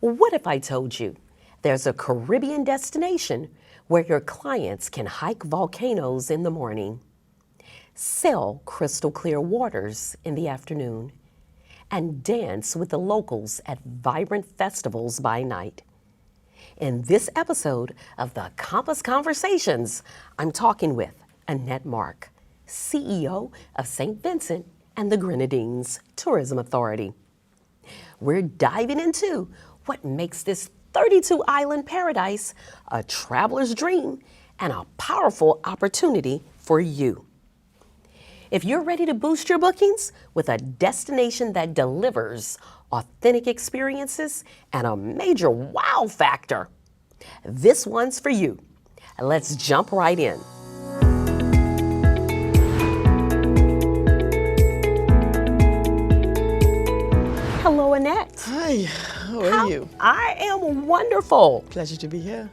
What if I told you there's a Caribbean destination where your clients can hike volcanoes in the morning, sail crystal clear waters in the afternoon, and dance with the locals at vibrant festivals by night? In this episode of the Compass Conversations, I'm talking with Annette Mark, CEO of St. Vincent and the Grenadines Tourism Authority. We're diving into what makes this 32-island paradise a traveler's dream and a powerful opportunity for you. If you're ready to boost your bookings with a destination that delivers authentic experiences and a major wow factor, this one's for you. Let's jump right in. Hello, Annette. Hi, how are you? I am wonderful. Pleasure to be here.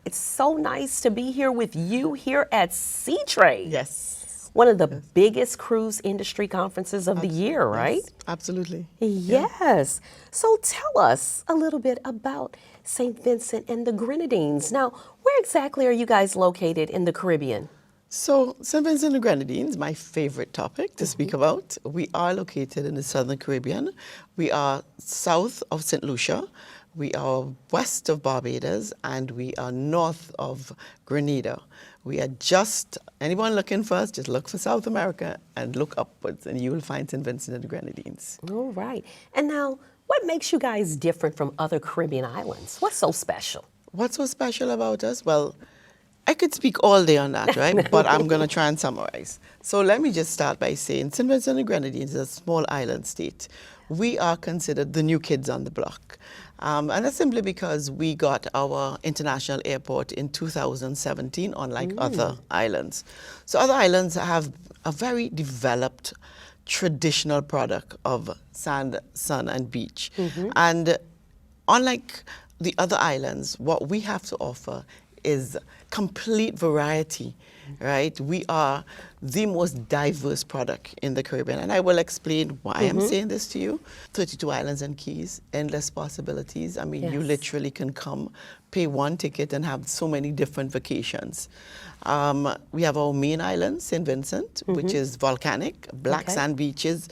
It's so nice to be here with you here at Seatrade. Yes. One of the biggest cruise industry conferences of the year, right? Yes, absolutely. Yes. So tell us a little bit about St. Vincent and the Grenadines. Now, where exactly are you guys located in the Caribbean? So, St. Vincent and the Grenadines, my favorite topic to speak about. We are located in the Southern Caribbean. We are south of St. Lucia. We are west of Barbados, and we are north of Grenada. We are just, anyone looking for us, just look for South America and look upwards, and you will find St. Vincent and the Grenadines. All right. And now, what makes you guys different from other Caribbean islands? What's so special? What's so special about us? Well, I could speak all day on that, right? But I'm going to try and summarize. So let me just start by saying St. Vincent and the Grenadines is a small island state. We are considered the new kids on the block. And that's simply because we got our international airport in 2017, unlike other islands. So other islands have a very developed traditional product of sand, sun, and beach. And unlike the other islands, what we have to offer is complete variety, right? We are the most diverse product in the Caribbean. And I will explain why I'm saying this to you. 32 islands and keys, endless possibilities. I mean, you literally can come, pay one ticket and have so many different vacations. We have our main island, St. Vincent, which is volcanic, black sand beaches,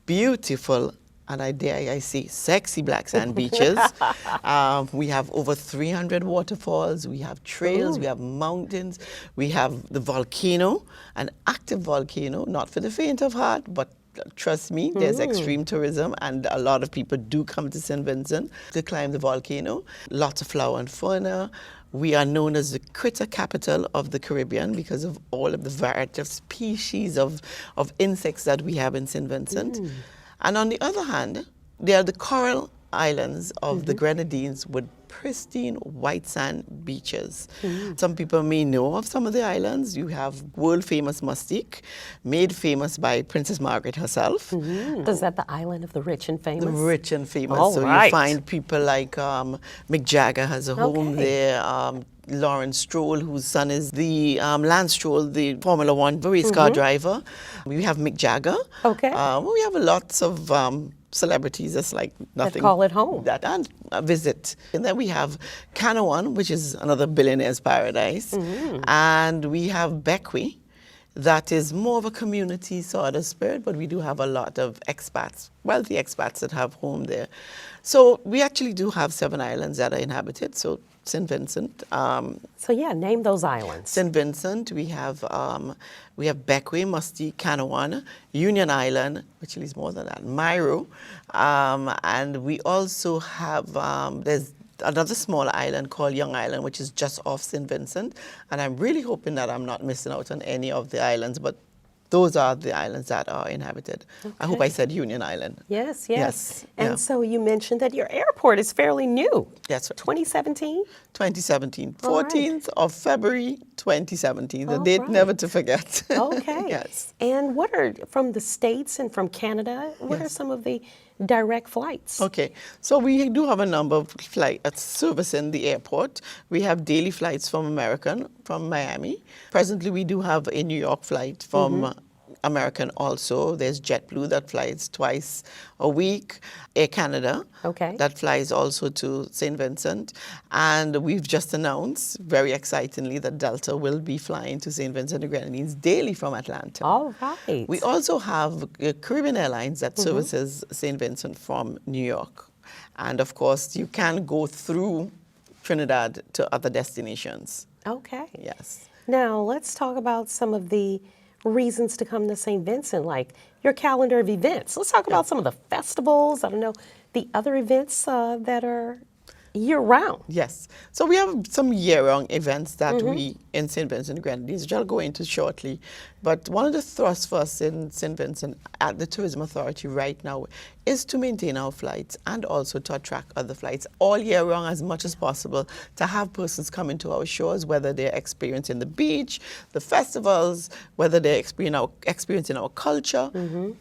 beautiful, and I say sexy black sand beaches. We have over 300 waterfalls. We have trails. We have mountains. We have the volcano, an active volcano, not for the faint of heart, but trust me, there's extreme tourism, and a lot of people do come to St. Vincent to climb the volcano. Lots of flora and fauna. We are known as the critter capital of the Caribbean because of all of the variety of species of insects that we have in St. Vincent. And on the other hand, there are the coral islands of the Grenadines with pristine white sand beaches. Some people may know of some of the islands. You have world-famous Mustique, made famous by Princess Margaret herself. Is that the island of the rich and famous? The rich and famous. All so right. you find people like Mick Jagger has a home there. Lawrence Stroll, whose son is the Lance Stroll, the Formula One race car driver. We have Mick Jagger. Okay. We have lots of celebrities, that's like nothing. That call it home. That and visit. And then we have Canawan, which is another billionaire's paradise. And we have Bequia, that is more of a community sort of spirit, but we do have a lot of expats, wealthy expats that have home there. So we actually do have 7 islands that are inhabited. So St. Vincent. So yeah, name those islands. St. Vincent, we have Bequia, Mustique, Canawan, Union Island, which is more than that, Myro, and we also have, there's another small island called Young Island, which is just off St. Vincent, and I'm really hoping that I'm not missing out on any of the islands, but those are the islands that are inhabited. Okay. I hope I said Union Island. Yes. And so you mentioned that your airport is fairly new. That's right. 2017? 2017. 14th of February 2017. The date never to forget. Okay. Yes. And what are, from the States and from Canada, what are some of the direct flights? Okay, so we do have a number of flights servicing the airport. We have daily flights from American, from Miami. Presently, we do have a New York flight from American also. There's JetBlue that flies twice a week. Air Canada Okay. that flies also to St. Vincent. And we've just announced, very excitingly, that Delta will be flying to St. Vincent the Grenadines daily from Atlanta. All right. We also have Caribbean Airlines that services St. Vincent from New York. And of course, you can go through Trinidad to other destinations. Okay. Yes. Now, let's talk about some of the reasons to come to St. Vincent, like your calendar of events. Let's talk about some of the festivals, I don't know, the other events that are year-round. Yes. So we have some year-round events that we in St. Vincent and Grenadines, which I'll go into shortly. But one of the thrusts for us in St. Vincent at the Tourism Authority right now is to maintain our flights and also to attract other flights all year round as much as possible, to have persons come into our shores, whether they're experiencing the beach, the festivals, whether they're experiencing our culture.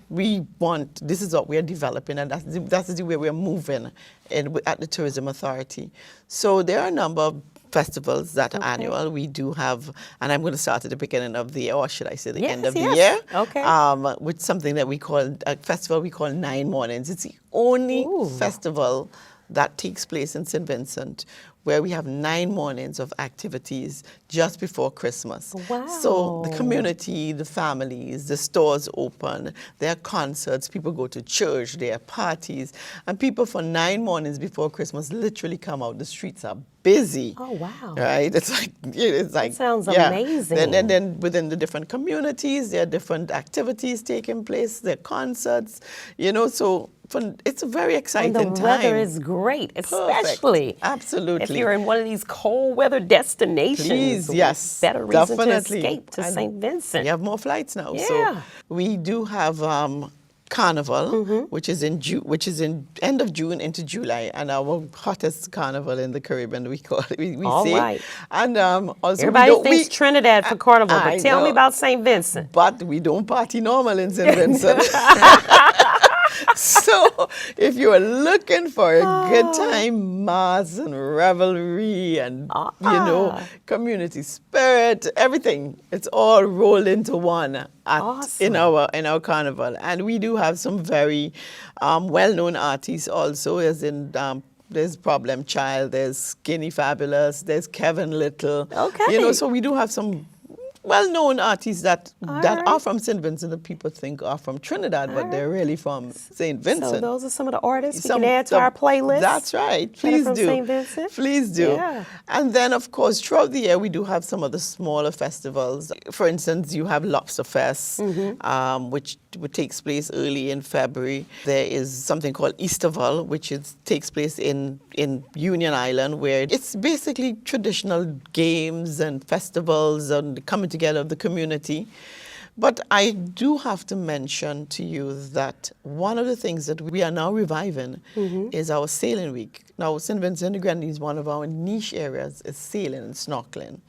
We want, this is what we are developing, and that's the way we're moving at the Tourism Authority. So there are a number of festivals that are annual. We do have, and I'm going to start at the beginning of the year, or should I say the end of the year, with something that we call, a festival we call 9 Mornings. It's the only festival that takes place in St. Vincent where we have 9 mornings of activities just before Christmas. Wow. So the community, the families, the stores open, there are concerts, people go to church, there are parties, and people for 9 mornings before Christmas literally come out. The streets are busy. Oh, wow. Right? It's like, That sounds amazing. Then within the different communities, there are different activities taking place, there are concerts, so it's a very exciting time. And the weather is great, especially if you're in one of these cold weather destinations. Please, yes, better reason definitely. to escape to St. Vincent. We have more flights now. Yeah. So we do have Carnival, which is in end of June into July, and our hottest carnival in the Caribbean, we call it. We All say. right. And also everybody thinks Trinidad for Carnival, but tell me about St. Vincent. But we don't party normal in St. Vincent. So if you are looking for a good time, mass and revelry and, community spirit, everything, it's all rolled into one in our carnival. And we do have some very well-known artists also, as in there's Problem Child, there's Skinny Fabulous, there's Kevin Little. Okay. So we do have some well-known artists that are from St. Vincent that people think are from Trinidad, but they're really from St. Vincent. So those are some of the artists we can add to our playlist. That's right. Please do. St. Vincent. Please do. Yeah. And then, of course, throughout the year, we do have some of the smaller festivals. For instance, you have Lobster Fest, which takes place early in February. There is something called Easterval, which takes place in Union Island, where it's basically traditional games and festivals and coming together of the community. But I do have to mention to you that one of the things that we are now reviving is our sailing week. Now, St. Vincent the Grenadines, one of our niche areas is sailing and snorkeling.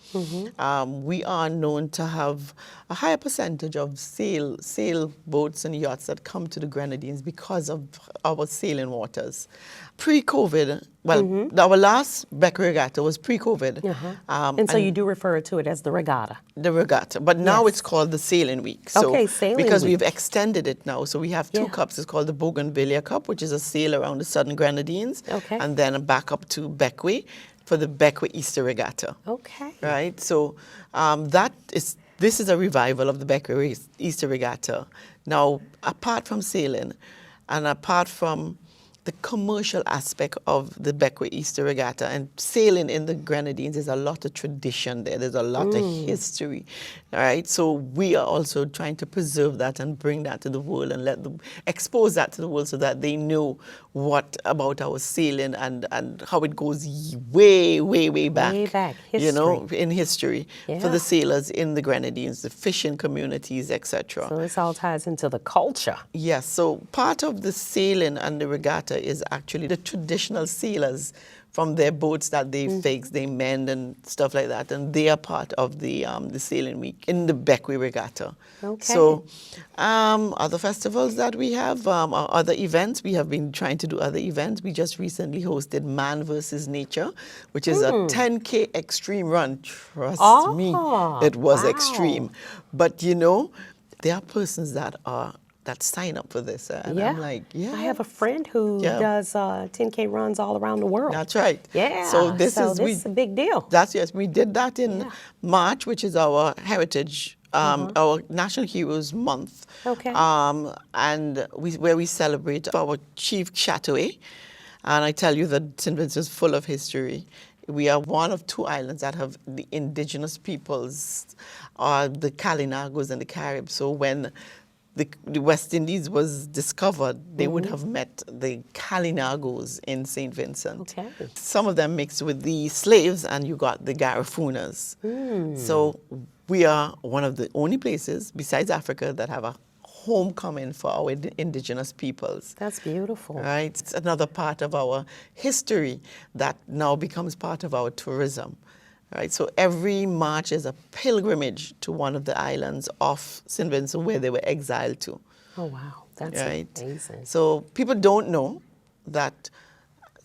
We are known to have a higher percentage of sail boats and yachts that come to the Grenadines because of our sailing waters. Pre-COVID, our last Beck Regatta was pre-COVID. And so you do refer to it as the regatta. The regatta, but now it's called the Sailing Week. So, Sailing because Week. we've extended it now. So we have 2 cups. It's called the Bougainvillea Cup, which is a sail around the Southern Grenadines. And then back up to Beckway for the Beckway Easter Regatta. Right? So this is a revival of the Beckway Easter Regatta. Now, apart from sailing and apart from the commercial aspect of the Beckway Easter Regatta and sailing in the Grenadines, there's a lot of tradition there. There's a lot of history, all right? So we are also trying to preserve that and bring that to the world and let them expose that to the world so that they know what about our sailing and how it goes way, way, way back. Way back, history. In history for the sailors in the Grenadines, the fishing communities, etc. So this all ties into the culture. Yes, so part of the sailing and the regatta is actually the traditional sailors from their boats that they fix, they mend and stuff like that, and they are part of the sailing week in the Beckway Regatta. So other festivals that we have, other events, we have been trying to do other events. We just recently hosted Man versus Nature, which is a 10K extreme run. Trust me, it was extreme. But there are persons that sign up for this. And Yeah. I'm like, yeah. I have a friend who Yeah. does 10K runs all around the world. That's right. Yeah. So this is a big deal. Yes, we did that in Yeah. March, which is our heritage, our National Heroes Month. Okay. And where we celebrate our chief Chateauet. And I tell you that St. Vincent is full of history. We are one of 2 islands that have the indigenous peoples, the Kalinagos and the Caribs. So when the West Indies was discovered, they would have met the Kalinagos in St. Vincent. Okay. Some of them mixed with the slaves, and you got the Garafunas. So we are one of the only places besides Africa that have a homecoming for our indigenous peoples. That's beautiful. Right? It's another part of our history that now becomes part of our tourism. Right? So every March is a pilgrimage to one of the islands off St. Vincent where they were exiled to. Oh, wow. That's Right? amazing. So people don't know that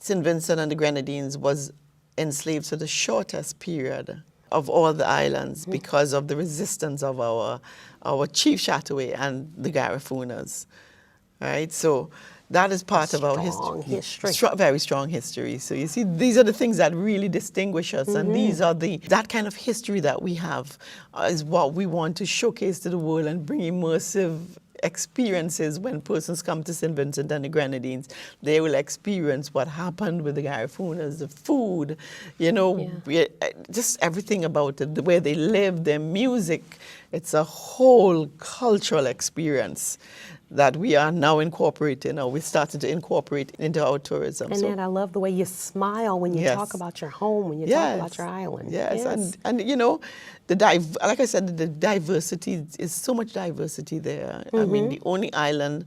St. Vincent and the Grenadines was enslaved for the shortest period of all the islands because of the resistance of our chief Chateauet and the Garafunas. Right? So that is part of our Strong history. Very strong history. So you see, these are the things that really distinguish us, and these are that kind of history that we have is what we want to showcase to the world and bring immersive experiences. When persons come to St. Vincent and the Grenadines, they will experience what happened with the Garafunas, the food, just everything about it, the way they live, their music. It's a whole cultural experience that we are now incorporating, or we're starting to incorporate into our tourism. And then I love the way you smile when you talk about your home, when you talk about your island. Yes, and like I said, the diversity is so much diversity there. I mean, the only island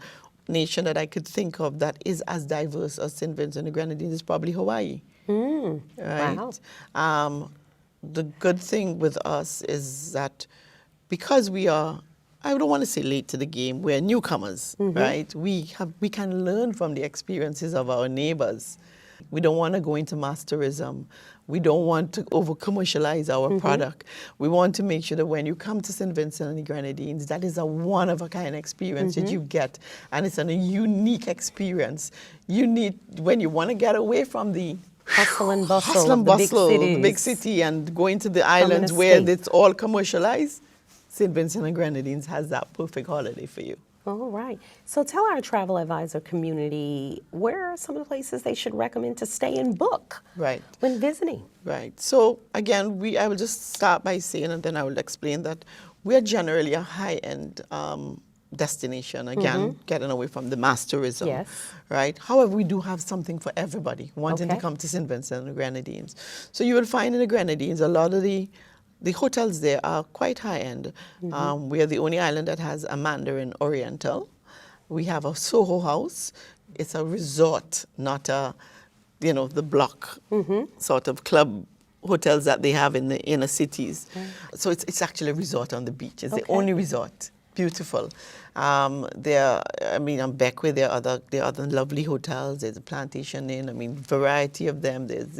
nation that I could think of that is as diverse as St. Vincent and the Grenadines is probably Hawaii. Right? Wow. The good thing with us is that because we are, I don't want to say late to the game, we're newcomers, right? We can learn from the experiences of our neighbors. We don't want to go into mass tourism. We don't want to over-commercialize our product. We want to make sure that when you come to St. Vincent and the Grenadines, that is a one-of-a-kind experience that you get, and it's a unique experience. When you want to get away from the Hustle and bustle of the big city, and go into the islands where it's all commercialized, St. Vincent and Grenadines has that perfect holiday for you. All right. So tell our travel advisor community, where are some of the places they should recommend to stay and book when visiting? Right. So again, I will just start by saying, and then I will explain that we are generally a high-end destination, again, getting away from the mass tourism. Yes. Right? However, we do have something for everybody wanting to come to St. Vincent and the Grenadines. So you will find in the Grenadines a lot of the hotels there are quite high-end. We are the only island that has a Mandarin Oriental. We have a Soho House. It's a resort, not the block sort of club hotels that they have in the inner cities. So it's actually a resort on the beach. It's the only resort. Beautiful. On Beckwith, there are other lovely hotels. There's a Plantation Inn. I mean, variety of them. There's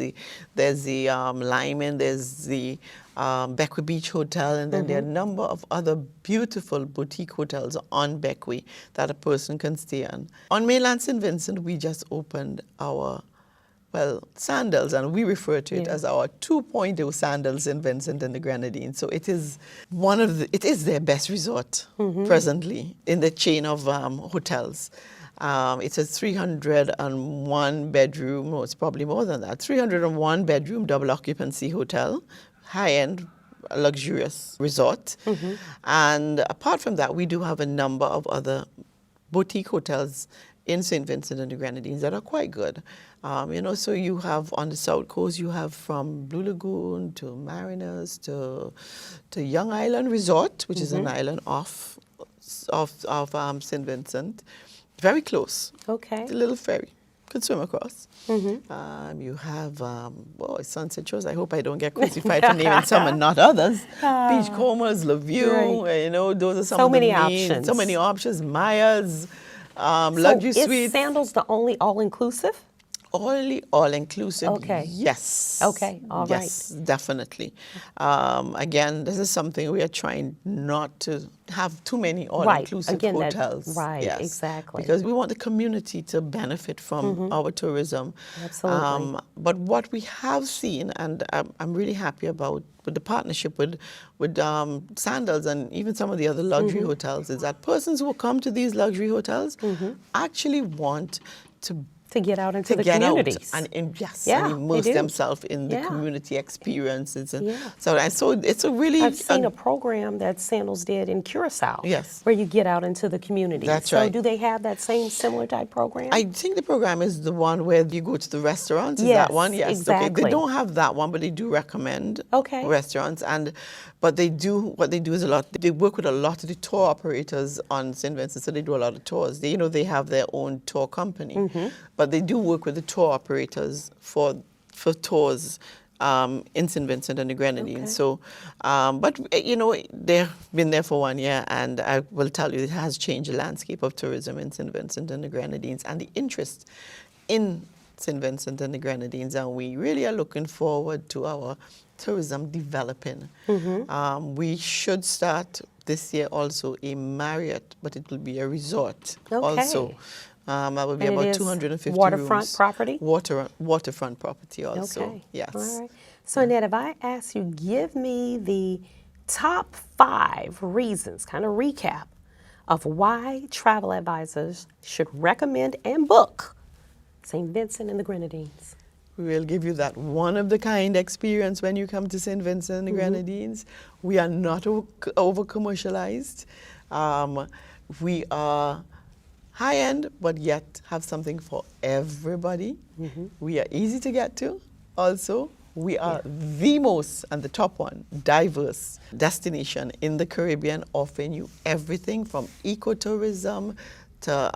the Lyman. There's the Beckwith Beach Hotel, and then there are a number of other beautiful boutique hotels on Beckwith that a person can stay in. On mainland St. Vincent, we just opened our Sandals, and we refer to it as our 2.0 Sandals in Vincent and the Grenadines. So it is it is their best resort presently in the chain of hotels. It's a 301 bedroom, it's probably more than that, 301 bedroom double occupancy hotel, high-end, luxurious resort. And apart from that, we do have a number of other boutique hotels in St. Vincent and the Grenadines that are quite good. So you have on the South Coast, you have from Blue Lagoon to Mariners to Young Island Resort, which is an island off St. Vincent, very close. Okay. It's a little ferry, could swim across. You have Sunset Shores. I hope I don't get crucified for naming some and not others. Beachcombers, La View, those are some of the options. So many options. Maya's, luxury suites. Is Sandals the only all-inclusive? All inclusive. Okay. Yes. Okay, all right. Yes, definitely. Again, this is something we are trying not to have too many all Right. inclusive Again, hotels. right, Yes. exactly. Because we want the community to benefit from our tourism. Absolutely. But what we have seen, and I'm really happy about with the partnership with Sandals and even some of the other luxury hotels, is that persons who come to these luxury hotels actually want to get out into the get communities. out and yes, Yeah, and they immerse do. themselves in the Yeah. community experiences. And Yeah. so it's a really I've seen a program that Sandals did in Curacao. Yes. Where you get out into the community. That's so right. do they have that same similar type program? I think the program is the one where you go to the restaurants. Is Yes, that one? Yes. exactly. Okay. They don't have that one, but they do recommend restaurants. But what they do is they work with a lot of the tour operators on St. Vincent, so they do a lot of tours. They have their own tour company, but they do work with the tour operators for tours in St. Vincent and the Grenadines. Okay. So, but they've been there for 1 year, and I will tell you, it has changed the landscape of tourism in St. Vincent and the Grenadines and the interest in St. Vincent and the Grenadines, and we really are looking forward to our tourism developing. We should start this year also a Marriott, but it will be a resort also. That would be about 250 waterfront rooms. property? Waterfront property also. Okay. Yes. All right. So Annette, if I ask you, give me the top 5 reasons, kind of recap, of why travel advisors should recommend and book St. Vincent and the Grenadines. We will give you that one-of-the-kind experience when you come to St. Vincent and the Grenadines. We are not over-commercialized. We are high-end, but yet have something for everybody. We are easy to get to also. We are the most, and the top one, diverse destination in the Caribbean, offering you everything from ecotourism to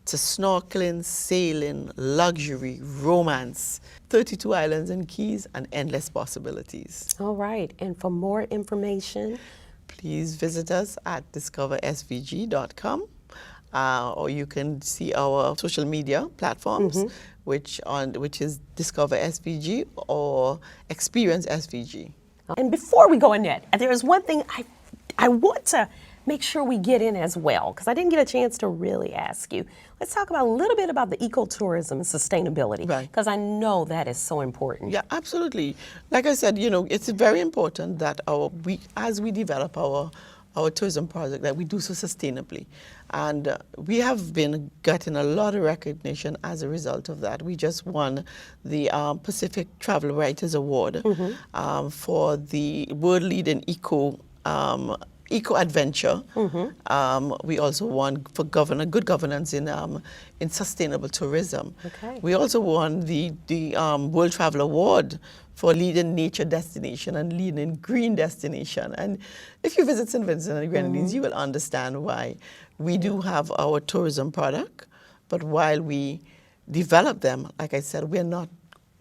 snorkeling, sailing, luxury, romance, 32 islands and keys, and endless possibilities. All right. And for more information, please visit us at DiscoverSVG.com. Or you can see our social media platforms, which is Discover SVG or Experience SVG. And before we go, Annette, there is one thing I want to make sure we get in as well, because I didn't get a chance to really ask you. Let's talk about a little bit about the ecotourism and sustainability, because I know that is so important. Yeah, absolutely. Like I said, it's very important that as we develop our tourism project, that we do so sustainably. And we have been getting a lot of recognition as a result of that. We just won the Pacific Travel Writers Award for the world leading eco adventure. We also won for good governance in sustainable tourism. Okay. We also won the World Travel Award for leading nature destination and leading green destination. And if you visit St. Vincent and the Grenadines, you will understand why we do have our tourism product, but while we develop them, like I said, we're not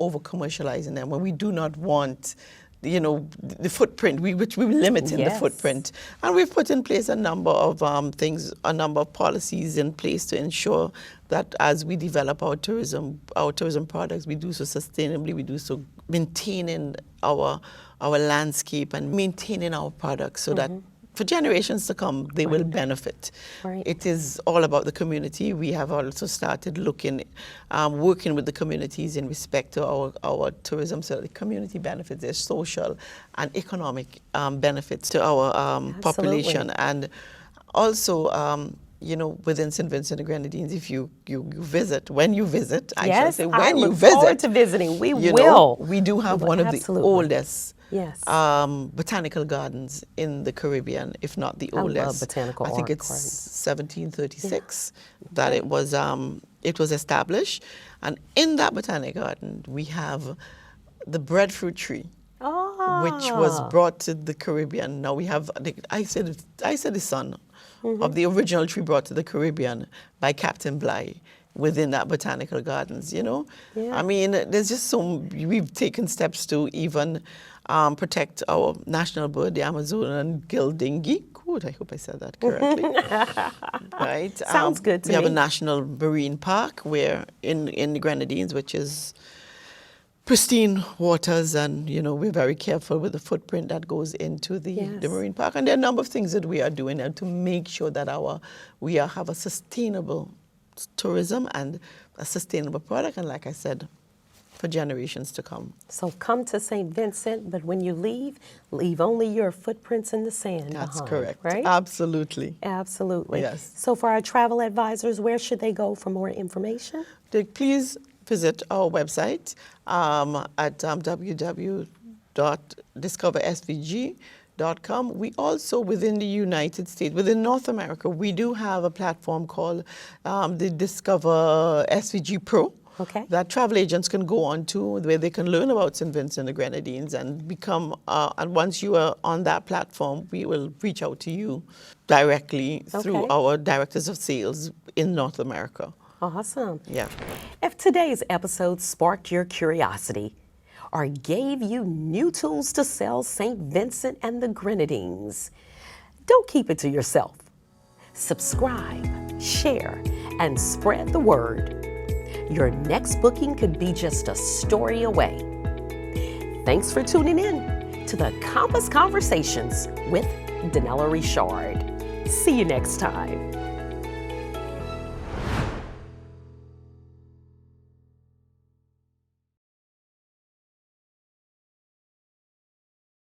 over commercializing them, and we do not want the footprint, which we limit in the footprint. And we've put in place a number of a number of policies in place to ensure that as we develop our tourism products, we do so sustainably, we do so maintaining our landscape and maintaining our products so that for generations to come, they will benefit. Right. It is all about the community. We have also started working with the communities in respect to our tourism, so the community benefits, their social and economic benefits to our population. And also, within St. Vincent and the Grenadines, if you visit, when you visit, I look forward to visiting. We will. We do have one of the oldest botanical gardens in the Caribbean, if not the oldest. I love botanical I think it's 1736 that it was established, and in that botanical garden we have the breadfruit tree, which was brought to the Caribbean. Now we have I said the son of the original tree brought to the Caribbean by Captain Bligh. within that botanical gardens, you know? Yeah. I mean, there's just we've taken steps to even protect our national bird, the Amazonian gildingi. Good, I hope I said that correctly. Right? Sounds good to we have a me. national marine park where in the Grenadines, which is pristine waters, and you know we're very careful with the footprint that goes into the Yes. marine park. And there are a number of things that we are doing now to make sure that have a sustainable tourism and a sustainable product, and like I said, for generations to come. So come to St. Vincent, but when you leave only your footprints in the sand That's behind, correct. right? Absolutely. Absolutely. Yes. So for our travel advisors, where should they go for more information? Please visit our website at www.discoversvg.com. We also, within the United States, within North America, we do have a platform called the DiscoverSVG Pro. Okay. That travel agents can go on to, where they can learn about St. Vincent the Grenadines and become, and once you are on that platform, we will reach out to you directly through Okay. our directors of sales in North America. Awesome. Yeah. If today's episode sparked your curiosity or gave you new tools to sell St. Vincent and the Grenadines, don't keep it to yourself. Subscribe, share, and spread the word. Your next booking could be just a story away. Thanks for tuning in to the Compass Conversations with Denella Ri'chard. See you next time.